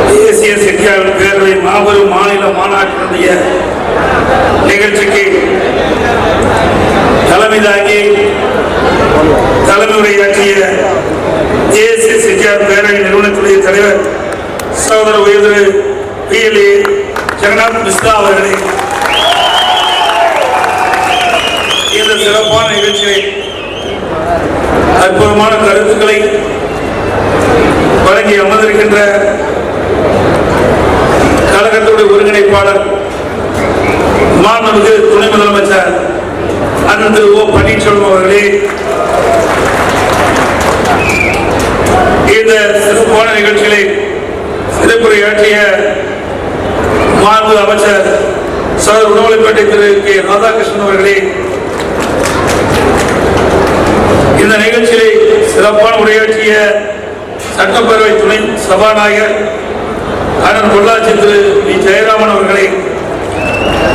தேசிய செட்டியார் பேரவை மாபெரும் மாநில மாநாட்டினுடைய நிகழ்ச்சிக்கு தலைமை தாங்கி தலைமை உரையாற்றிய தேசிய செட்டியார் பேரவை நிறுவனத்துடைய தலைவர் சகோதர உயர்திரு PLA ஜெகநாத் மிஸ்ரா அவர்களை இந்த சிறப்பான நிகழ்ச்சியை அற்புதமான கருத்துக்களை வழங்கி அமர்ந்திருக்கின்ற கழகத்துடைய ஒருங்கிணைப்பாளர் மாண்புமிகு துணை முதலமைச்சர் அண்ணன் திரு O பன்னீர்செல்வம் அவர்களே, இந்த சிறப்பான நிகழ்ச்சிகளை சிறப்புரையாற்றிய மாண்பு அமைச்சர் சகோதரர் உணவளிப்பேட்டை திரு K ராதாகிருஷ்ணன் அவர்களே, இந்த நிகழ்ச்சியை சிறப்பான உரையாற்றிய சட்டப்பேரவை துணை சபாநாயகர் அண்ணன் பொள்ளாச்சி திரு V ஜெயராமன் அவர்களை,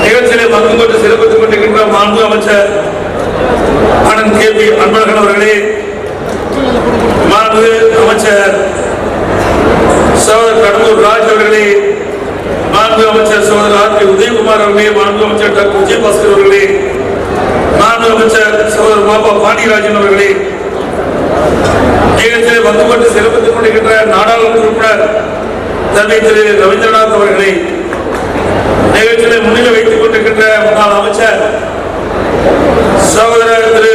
நிகழ்ச்சியை பங்கு கொண்டு சிறப்பித்துக் கொண்டிருக்கின்ற மாண்பு அமைச்சர் அண்ணன் KP அன்பழகன் அவர்களே, மாண்பு அமைச்சர் சகோதரர் கடம்பூர் ராஜ் அவர்களே, மாண்பு அமைச்சர் சகோதரர் R.P. உதயகுமார் அவர்களே, மாண்பு அமைச்சர் டாக்டர் விஜயபாஸ்கர் அவர்களே, மாண்பு அமைச்சர் சகோதரர் பாபா பாண்டியராஜன் அவர்களே, நிகழ்ச்சியை பங்கு கொண்டு சிறப்பித்துக் கொண்டிருக்கின்ற நாடாளுமன்ற உறுப்பினர் தந்தை திரு ரவீந்திரநாத் அவர்களை, நிகழ்ச்சியை முன்னிலை வைத்துக் கொண்டிருக்கின்ற முன்னாள் அமைச்சர் சகோதரர் திரு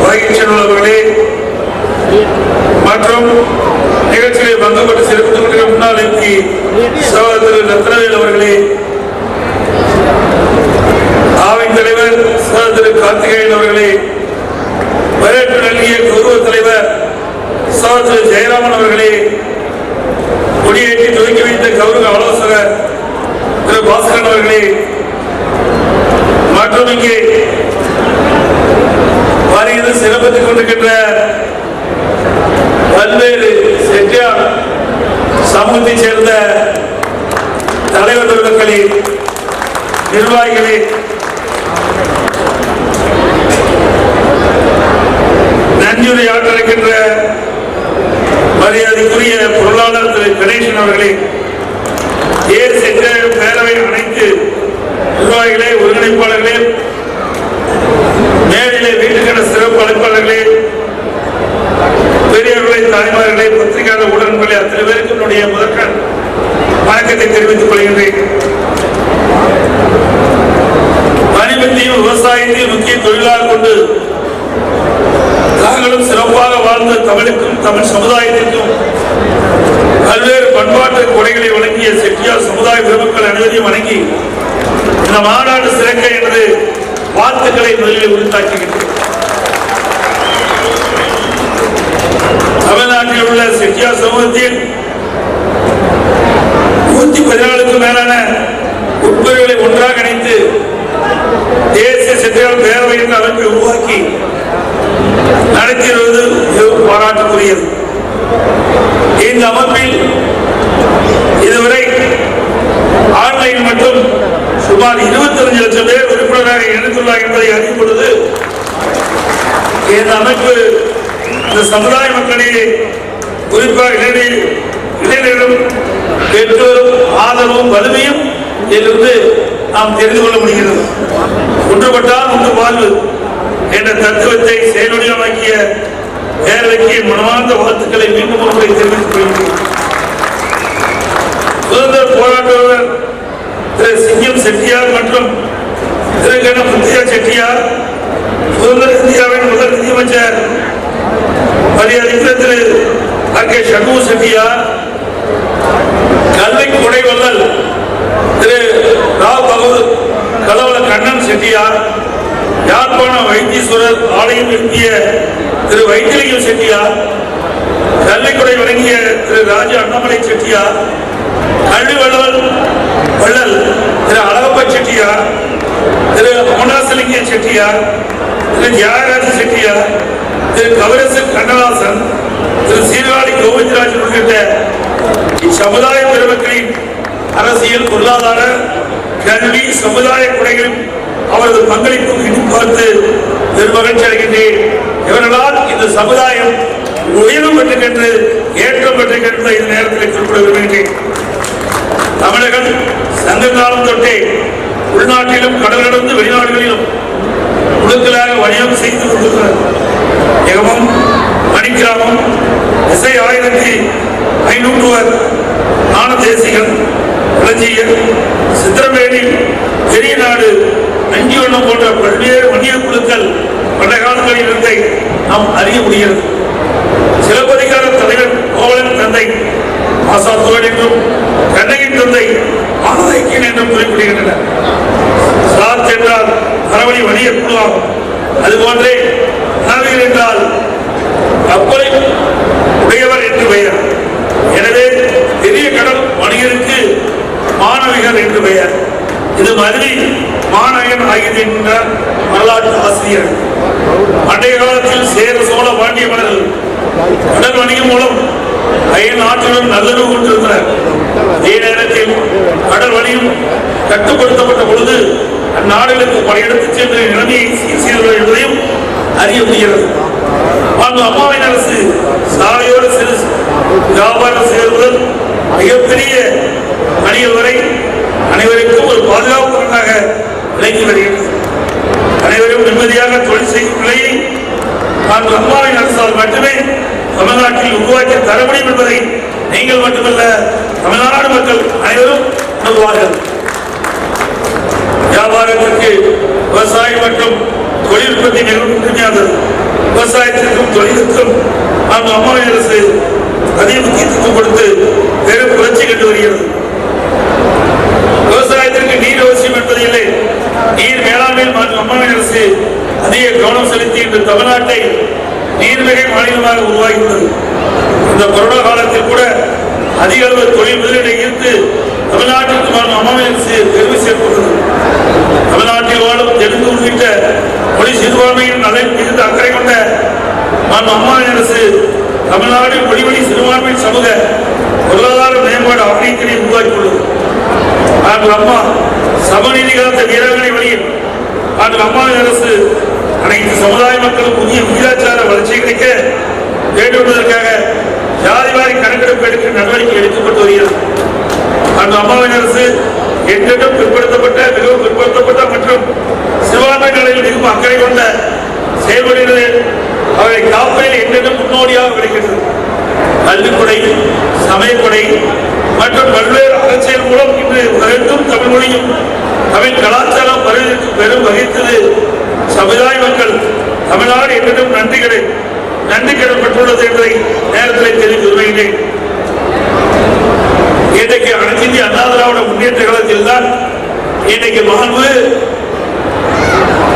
வைகீச்சன் அவர்களே மற்றும் நிகழ்ச்சியை பங்கு கொண்டு சிறப்பித்துக் கொண்டிருக்கிற முன்னாள் MP சகோதரர் திரு ரத்னவேல் அவர்களே, ஆவின் தலைவர் சகோதரர் திரு கார்த்திகேயன் அவர்களே, வரவேற்பு நல்கிய கௌரவ தலைவர் சகோதரர் திரு ஜெயராமன் அவர்களே, கொடியேற்றி துவக்கி வைத்த கௌரவ ஆலோசகர் திரு பாஸ்கரன் அவர்களே மற்றும் இங்கே வருகிறது சிறப்பித்துக் கொண்டிருக்கின்ற பல்வேறு செட்டியார் சமூகத்தைச் சேர்ந்த தலைவர் பெருமக்களே, நிர்வாகிகளே, நன்றியுரையாற்ற இருக்கின்ற மரியாதைக்குரிய பொருளாளர் திரு கணேசன் அவர்களே, தேசிய பேரவை அனைத்து நிர்வாகிகளே, ஒருங்கிணைப்பாளர்களே, மேலிலே வீட்டுக்கான சிறப்பு அழைப்பாளர்களே, பெரியவர்களே, தாய்மார்களே, பத்திரிகையாளர் உடன்களே, அத்தனை பேருக்கு என்னுடைய முதற்கண் வணக்கத்தை தெரிவித்துக் கொள்கின்றேன். வணிகத்தையும் விவசாயத்தையும் முக்கிய தொழிலாக கொண்டு தாங்களும் சிறப்பாக வாழ்ந்த தமிழுக்கும் தமிழ் சமுதாயத்திற்கும் பல்வேறு பண்பாட்டு கொடைகளை வழங்கிய செட்டியார் சமுதாய பெருமக்கள் அனைவரையும் வணங்கி இந்த மாநாடு சிறக்க எனது வாழ்த்துக்களை முதலில் உரித்தாக்குகின்றேன். தமிழ்நாட்டில் உள்ள செட்டியார் சமூகத்தில் 114க்கும் மேலான உட்பிரிவுகளை ஒன்றாக இணைத்து தேசிய செட்டியார் பேரவை என்ற அமைப்பை உருவாக்கி நடத்தி வருவது மிகவும் பாராட்டுக்குரியது. இந்த அமைப்பில் இதுவரை ஆன்லைன் மட்டும் சுமார் 25 லட்சம் பேர் உறுப்பினராக இணைந்துள்ளார் என்பதை அறியும் பொழுது இந்த அமைப்பு இந்த சமுதாய மக்களிடையே குறிப்பாக இளைஞர்களும் பெற்றோரும் ஆதரவும் வலிமையும் இதிலிருந்து நாம் தெரிந்து கொள்ள முடிகிறது. ஒன்றுபட்டால் ஒன்று வாழ்வு என்ற தத்துவத்தை செயல்வடிவமாக்கிய பேரவைக்கு மனமார்ந்த வாழ்த்துக்களை மீண்டும் ஒருமுறை தெரிவித்துக் கொள்கிறேன். சுதந்திர போராட்டவர் திரு சிங்கம் செட்டியார் மற்றும் திரு கண முத்தையா செட்டியார், சுதந்திர இந்தியாவின் முதல் நிதியமைச்சர் மரியாதைக்குரிய திரு R.K. சண்முக செட்டியார், கல்வி கொடை வள்ளல் திரு ராவ் பகவத் கலவல கண்ணன் செட்டியார், யாழ்ப்பாண வைத்தீஸ்வரர் ஆலயம் நிறுத்திய திரு வைத்திலிங்கம் செட்டியார், கல்விக்குடை வழங்கிய திரு ராஜா அண்ணாமலை செட்டியார், கல்வி வள்ளல் திரு அழகப்ப செட்டியார், திரு அமனாசலிங்க செட்டியார், திரு தியாகராஜ செட்டியார், திரு கவரசு கண்ணதாசன், திரு சீர்காழி கோவிந்தராஜன் உள்ளிட்ட இச்சமுதாய பெருமக்களின் அரசியல், பொருளாதார, கல்வி, சமுதாய கொடைகளும் அவரது பங்களிப்பும் பார்த்து பெருமகிழ்ச்சி அடைகின்றேன். இவர்களால் இந்த அந்த சமுதாயம் உயர்வு பெற்றுக்கென்று ஏற்றம் பெற்றுக்கென்ற இந்த நேரத்தில் குறிப்பிட விரும்புகிறேன். தமிழகம் சங்க காலம் தொட்டே உள்நாட்டிலும் கடல் கடந்து வெளிநாடுகளிலும் முழுக்கலாக வணிகம் செய்து கொண்டிருக்கிறார். எகமம், மணிக்கிராமம், இசை 1500 ஞானதேசிகன், இளஞ்சியர், சித்திரமேனி, பெரிய நாடு, அஞ்சிவண்ணம் போன்ற பல்வேறு வணிக குழுக்கள் பண்டைய காலங்களில் இருந்தே நாம் அறிய முடிகிறது. சிலப்பதிகார தலைவர் கோவலன் தந்தை ஆசாத்துவன் என்றும் கண்ணகின் தந்தை ஆனதைக்கியன் என்றும் குறிப்பிடுகின்றனர். சாத் என்றால் அறவழி வணிக குழுவாகும். அதுபோன்றே நாவிகர் என்றால் கப்பலை உடையவர் என்று பெயர். எனவே பெரிய கடல் வணிகருக்கு மாணவிகர் என்று பெயர். இது மதுரை மாநகன் ஆகிய வரலாற்று ஆசிரியர். பண்டைய காலத்தில் சேர சோழ பாண்டிய மன்னர்கள் கடல் வணிகம் மூலம் அயல் நாட்டுடன் நல்லுறவு கொண்டிருந்தனர். அதே நேரத்தில் கடல் வணிகம் கட்டுப்படுத்தப்பட்ட பொழுது அந்நாடுகளுக்கு படையெடுத்து சென்று நிலைமையை சீர் செய்துள்ளது என்பதையும் அறிய முடிகிறது. அம்மாவின் அரசு சாலையோடு சிறு வியாபாரம் செய்வதுடன் மிகப்பெரிய வணிகர் வரை அனைவருக்கும் ஒரு பாதுகாப்பாக விளங்கி வருகிறது. அனைவரும் நிம்மதியாக தொழில் செய்யும் நிலையை அம்மாவின் அரசால் மட்டுமே தமிழ்நாட்டில் உருவாக்கி தர முடியும் என்பதை நீங்கள் மட்டுமல்ல தமிழ்நாடு மக்கள் அனைவரும் உணர்வார்கள். வியாபாரத்திற்கு விவசாயம் மற்றும் தொழில் உற்பத்தி மிகவும் முக்கியமானது. விவசாயத்திற்கும் தொழிலுக்கும் அம்மாவின் அரசு அதிக முக்கியத்துவம் கொடுத்து பெரும் புரட்சி கண்டு வருகிறது. விவசாயத்திற்கு நீர் அவசியம் என்பது இல்லை. நீர் மேலாண்மையில் அம்மாவின் அரசு அதிக கவனம் செலுத்தி இன்று தமிழ்நாட்டை நீர்மிகை மாநிலமாக உருவாகியுள்ளது. இந்த கொரோனா காலத்தில் கூட அதிக அளவு தொழில் முதலீட்டை ஈர்த்து தமிழ்நாட்டிற்கு அம்மாவின் அரசு பெருமை சேர்த்துள்ளது. தமிழ்நாட்டில் வாழும் தெலுங்கு உள்ளிட்ட மொழி சிறுபான்மையின் நலன் மிகுந்த அக்கறை கொண்ட அம்மாவின் அரசு தமிழ்நாட்டில் மொழிவழி சிறுபான்மை சமூக பொருளாதார மேம்பாடு ஆணையத்தினை உருவாக்கியுள்ளது. அம்மா சமநீதி காத்த வீராங்கனை வழியில் அம்மாவின் அரசு அனைத்து சமுதாய மக்களும் புதிய விகிதாச்சார வளர்ச்சி கிடைக்க வேண்டும் என்பதற்காக ஜாதிவாரி கணக்கெடுப்பு எடுக்க நடவடிக்கை எடுக்கப்பட்டு வருகிறது. அம்மாவின் அரசு என்றும் பிற்படுத்தப்பட்ட மிகவும் பிற்படுத்தப்பட்ட மற்றும் சிறுபான்மை நிலையில் மிகவும் அக்கறை கொண்ட செயல்படுகிறது. அவரை காப்பதில் என்றும் முன்னோடியாக விளக்கிறது. கல்விக்கொடை, சமயக்கொடை மற்றும் பல்வேறு அரசியல் மூலம் இன்று உலகெங்கும் தமிழ் மொழியும் தமிழ் கலாச்சாரம் வருவதற்கு பெரும் வகித்தது. சமுதாய மக்கள் தமிழ்நாடு என்றும் நன்றி கடன் பெற்றுள்ளது என்பதை நேரத்தில் தெரிவித்து வருகிறேன். இன்றைக்கு அனைத்து இந்திய அண்ணா திராவிட முன்னேற்ற கழகத்தில் தான் இன்றைக்கு மாண்பு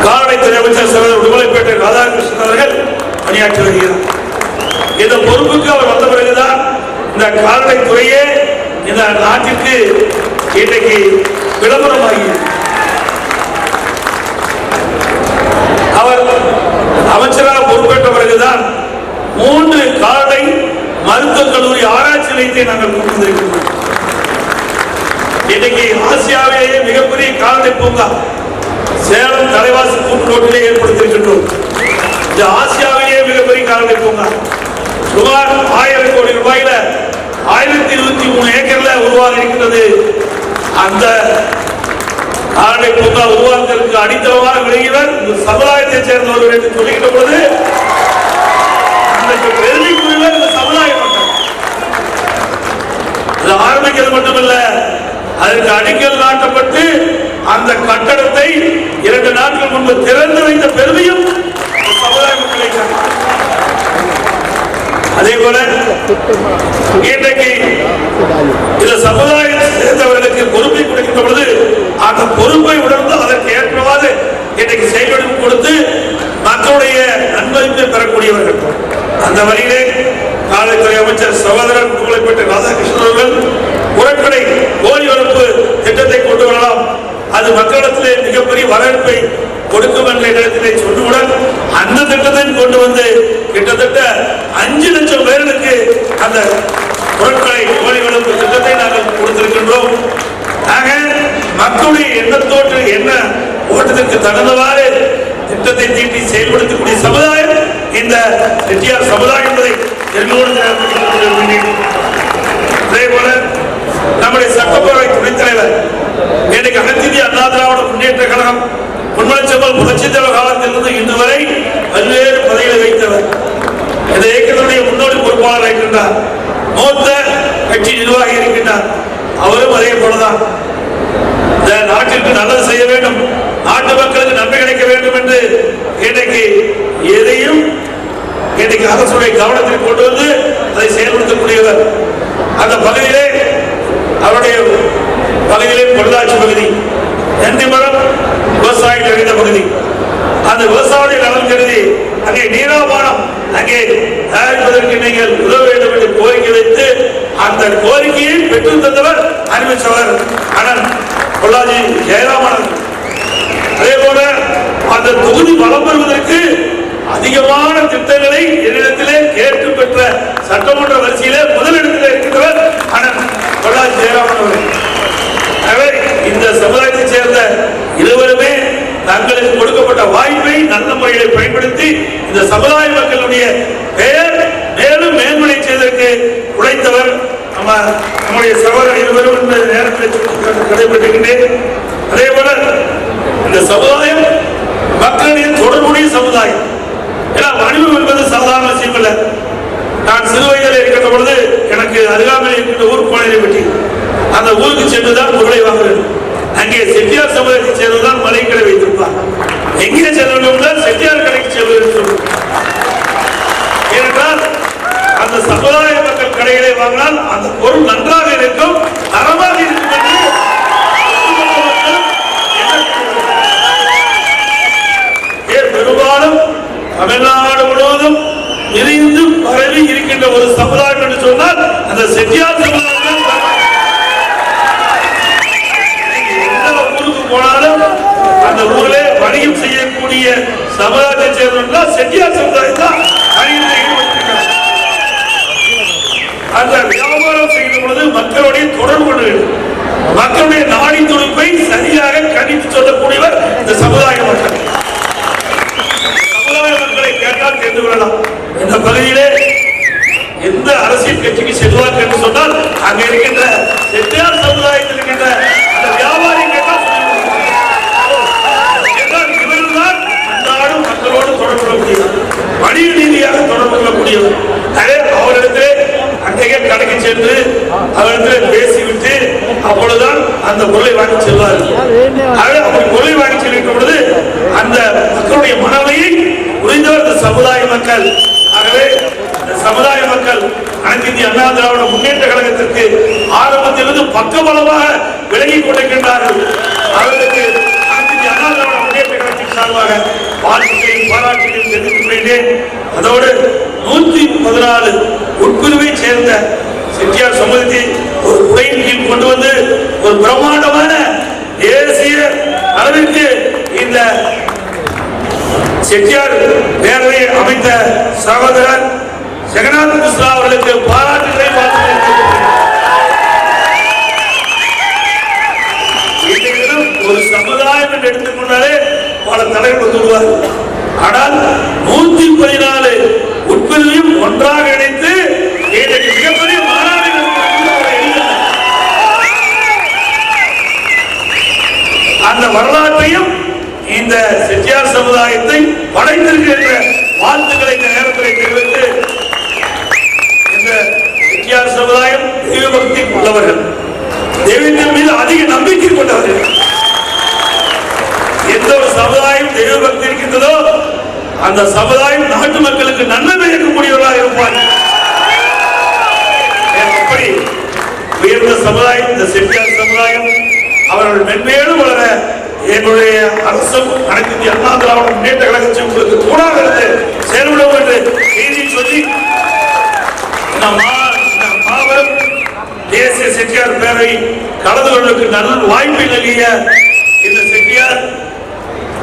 கால்நடைத்துறை அமைச்சர் சகோதரர் உடுமலைப்பேட்டை ராதாகிருஷ்ணன் அவர்கள் பணியாற்றி வருகிறார். இந்த பொறுப்புக்கு அவர் வந்த பிறகுதான் இந்த கால்நடைத்துறையே இந்த நாட்டிற்கு இன்றைக்கு விளம்பரமாகிறது. அவர் அமைச்சராக பொறுப்பேற்ற பிறகுதான் 3 கால்நடை மருத்துவக் கல்லூரி ஆராய்ச்சி நிலையத்தை நாங்கள் கொண்டு வந்திருக்கிறோம். இன்றைக்கு ஆசியாவிலேயே மிகப்பெரிய கால்நடை பூங்கா சேலம் தலைவாசி கூட்டுரோட்டிலே ஏற்படுத்தியிருக்கின்றோம். இந்த ஆசியாவிலேயே மிகப்பெரிய கால்நடை பூங்கா சுமார் 1000 கோடி ரூபாயில 1023 ஏக்கர்ல உருவாக இருக்கின்றது. அந்த கால்நடை பூங்கா உருவாக்குவதற்கு அடித்தளமாக விளங்கியவர் சமுதாயத்தை சேர்ந்தவர்கள் என்று சொல்லுகின்ற பொழுது அன்றைக்கு பெருமைக்குரியவர் இந்த சமுதாய மக்கள். அது ஆரம்பிக்கிறது மட்டுமல்ல, அதற்கு அடிக்கல் நாட்டப்பட்டு அந்த கட்டடத்தை 2 நாட்கள் முன்பு திறந்து வைத்த பெருமையும் சமுதாய மக்களை. அதே போல இன்றைக்கு இந்த சமுதாயத்தை சேர்ந்தவர்களுக்கு பொறுப்பை கொடுக்கின்ற பொழுது அந்த பொறுப்பை உணர்ந்து அதற்கு ஏற்றவாறு இன்றைக்கு செயல்படுத்தி கொடுத்து மக்களுடைய நன்மதிப்பை பெறக்கூடியவர்கள். அந்த வழியிலே காவல்துறை அமைச்சர் சகோதரர் உடுமலைப்பேட்டை ராதாகிருஷ்ணன் அவர்கள் உரக்கடை கோழி வளர்ப்பு திட்டத்தை கொண்டு வரலாம், அது மக்களிடத்திலே மிகப்பெரிய வரவேற்பை கொடுக்கும் என்ற இடத்திலே சொன்னவுடன் அந்த திட்டத்தை கொண்டு வந்து கிட்டத்தட்ட 5 லட்சம் பேருக்கு அந்த உரக்கடை கோழி வளர்ப்பு திட்டத்தை நாங்கள் கொடுத்திருக்கின்றோம். ஆக மக்களுடைய எண்ணத்தோடு என்ன ஓட்டத்திற்கு தகுந்தவாறு திட்டத்தை தீட்டி செயல்படுத்தக்கூடிய சமுதாயம் இந்த செட்டியார் சமுதாயம் என்பதை அதே போல நம்முடைய சட்டப்பேரவை துணைத் தலைவர் இன்னைக்கு அனைத்து இந்திய அண்ணா திராவிட முன்னேற்ற கழகம் பொன்மனச்செம்மல் புரட்சித் தலைவர் காலத்திலிருந்து இன்று வரை பல்வேறு பதவிகளை வைத்தவர். இந்த இயக்கத்தினுடைய முன்னோடி பொறுப்பாளர் இருக்கின்றார். மூத்த கட்சி நிர்வாகி இருக்கின்றார். அவரும் அதே போலதான் இந்த நாட்டிற்கு நல்லது செய்ய வேண்டும், நாட்டு மக்களுக்கு நன்மை கிடைக்க வேண்டும் என்று இன்றைக்கு எதையும் இன்றைக்கு அரசுடைய கவனத்தில் கொண்டு வந்து அதை செயல்படுத்தக்கூடியவர். அந்த பகுதியிலே அவருடைய பகுதியிலே பொள்ளாச்சி பகுதி நன்றிமரம் விவசாயிகள் நிறைந்த பகுதி. அந்த விவசாயிகள் நலன் கருதி அங்கே நீராபானம் அங்கே தயாரிப்பதற்கு நீங்கள் உதவ வேண்டும் என்று கோரிக்கை வைத்து அந்த கோரிக்கையை பெற்று தந்தவர் அறிவிச்சவர் அண்ணன் பொள்ளாச்சி ஜெயராமன். அதே போல அந்த தொகுதி வளம் பெறுவதற்கு அதிகமான திட்டங்களை என்னிடத்திலே கேட்டு பெற்ற சட்டமன்ற வரிசையிலே முதலிடத்தில் இருக்கின்றவர் அண்ணன் பொள்ளாச்சி ஜெயராமன் அவர்கள். எனவே இந்த சமுதாயத்தைச் சேர்ந்த இருவருமே தங்களுக்கு கொடுக்கப்பட்ட வாய்ப்பை நல்ல முறையில் பயன்படுத்தி இந்த சமுதாய மக்களுடைய பெயர் மேலும் மேன்மலை செய்வதற்கு உழைத்தவர் நம்முடைய சகோதரர் இருவரும் இந்த நேரத்தில் கடைபிடிக்கின்றேன். அதே போல இந்த சமுதாயம் மக்களுடைய தொடர்புடைய சமுதாயம். ஏன்னா வணிகம் என்பது சாதாரண விஷயம் அல்ல. நான் சிறு வயதில் இருக்கின்ற பொழுது எனக்கு அருகாமையில் இருக்கின்ற ஊர் கோயிலை பற்றி அந்த ஊருக்கு சென்றுதான் பொருளை வாங்க வேண்டும். அங்கே செட்டியார் சமுதாயத்தை சேர்ந்துதான் மலை கடை வைத்திருப்பார். எங்கே செல்ல வேண்டும் செட்டியார் கடைக்கு செல்வது. ஏனென்றால் அந்த சமுதாய மக்கள் கடைகளை வாங்கினால் அந்த பொருள் நன்றாக இருக்கும், தரமாக இருக்கும் என்று பெரும்பாலும் தமிழ்நாடு முழுவதும் விரிந்து பரவி இருக்கின்ற ஒரு சமுதாயம் என்று சொன்னால் அந்த செட்டியார் சமுதாயம். போனாலும் அந்த ஊரிலே வணிகம் செய்யக்கூடிய சமுதாயத்தை சேர்ந்தவர்கள் செட்டியார் சமுதாயம் தான் அந்த வியாபாரம் செய்யும் பொழுது மக்களுடைய தொடர்பு கொண்டு வேண்டும். மக்களுடைய நாடி துடிப்பை சரியாக கணித்து சொல்லக்கூடியவர் இந்த சமுதாய மக்கள். சமுதாய மக்களை கேட்டால் தெரிந்து கொள்ளலாம். இந்த பகுதியிலே எந்த அரசியல் கட்சிக்கு செல்வார்கள் என்று சொன்னால் அங்க இருக்கின்ற செட்டியார் சமுதாயத்தில் இருக்கின்ற அந்த வியாபாரி கேட்டால் மக்களோடு தொடர்பு கொள்ளக்கூடியவர், வணிக ரீதியாக தொடர்பு கொள்ளக்கூடியவர். அவரிடத்திலே அங்கேயே கடைக்கு சென்று அவரிடத்தில் பேசிவிட்டு அப்பொழுதுதான் அந்த பொருளை வாங்கி செல்வார். அப்படி பொருளை வாங்கி செல்கின்ற பொழுது அந்த மக்களுடைய மனநிலையை புரிந்தவர் இந்த சமுதாய மக்கள். ஆகவே இந்த சமுதாய மக்கள் அனைத்து இந்திய அண்ணா திராவிட முன்னேற்ற கழகத்திற்கு ஆரம்பத்திலிருந்து பக்கபலமாக விலகிக் கொண்டிருக்கின்றார்கள். அவர்களுக்கு அனைத்து இந்திய அண்ணா திராவிட முன்னேற்ற கழகத்தின் சார்பாக வாழ்க்கையும் பாராட்டுகளையும் தெரிவித்துக் கொள்கிறேன். அதோடு 114 உட்பிரிவை சேர்ந்த செட்டியார் சமூகத்தை ஒரு குடையின் கீழ் கொண்டு வந்து ஒரு பிரம்மாண்டமான தேசிய அளவிற்கு இந்த செட்டியார் பேரவையை அமைத்த சகோதரர் ஜெகநாத் மிஸ்ரா அவர்களுக்கு பாராட்டுகளை ஒரு சமுதாயம் என்று எடுத்துக்கொண்டாலே பல தலைவர் சொல்வார். ஆனால் 114 உட்பிரிவையும் ஒன்றாக இணைத்து இன்றைக்கு மிகப்பெரிய மாநாடு அந்த வரலாற்றையும் இந்த செட்டியார் சமுதாயத்தை படைத்திருக்கின்ற வாழ்த்துக்களை இந்த நேரத்தில் தெரிவித்து இந்த செட்டியார் சமுதாயம் தெய்வ பக்தி கொண்டவர்கள், தெய்வத்தின் மீது அதிக நம்பிக்கை கொண்டவர்கள். எந்த ஒரு சமுதாயம் தெய்வ பக்தி இருக்கின்றதோ அந்த சமுதாயம் நாட்டு மக்களுக்கு நன்மை பயக்கக்கூடியவர்களாக இருப்பார்கள். அப்படி உயர்ந்த சமுதாயம் இந்த செட்டியார் சமுதாயம். அவர்கள் மென்மேலும் வளர என்னுடைய அரசும் அனைத்து இந்திய அண்ணா திராவிட முன்னேற்ற கழகத்தை உங்களுக்கு தூணாக இருந்து செயல்படும் என்று செய்தியை சொல்லி மாபெரும் தேசிய செட்டியார் பேரவை கலந்து கொள்வதற்கு நல்ல வாய்ப்பை நல்கிய இந்த செட்டியார்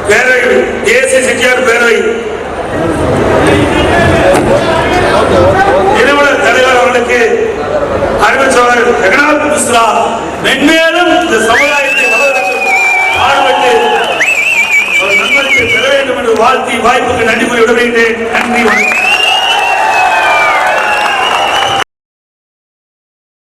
பேரவை தேசிய செட்டியார் பேரவை நிறுவன தலைவர் அவர்களுக்கு அறிவிச்சவர் ஜெகநாத் மிஸ்ரா மென்மேலும் இந்த சமுதாயத்தை வளர்த்து பாடுபட்டு நன்மதிப்பை பெற வேண்டும் என்று வாழ்த்து வாய்ப்புக்கு நன்றி கூறி விடுகிறேன். நன்றி வணக்கம்.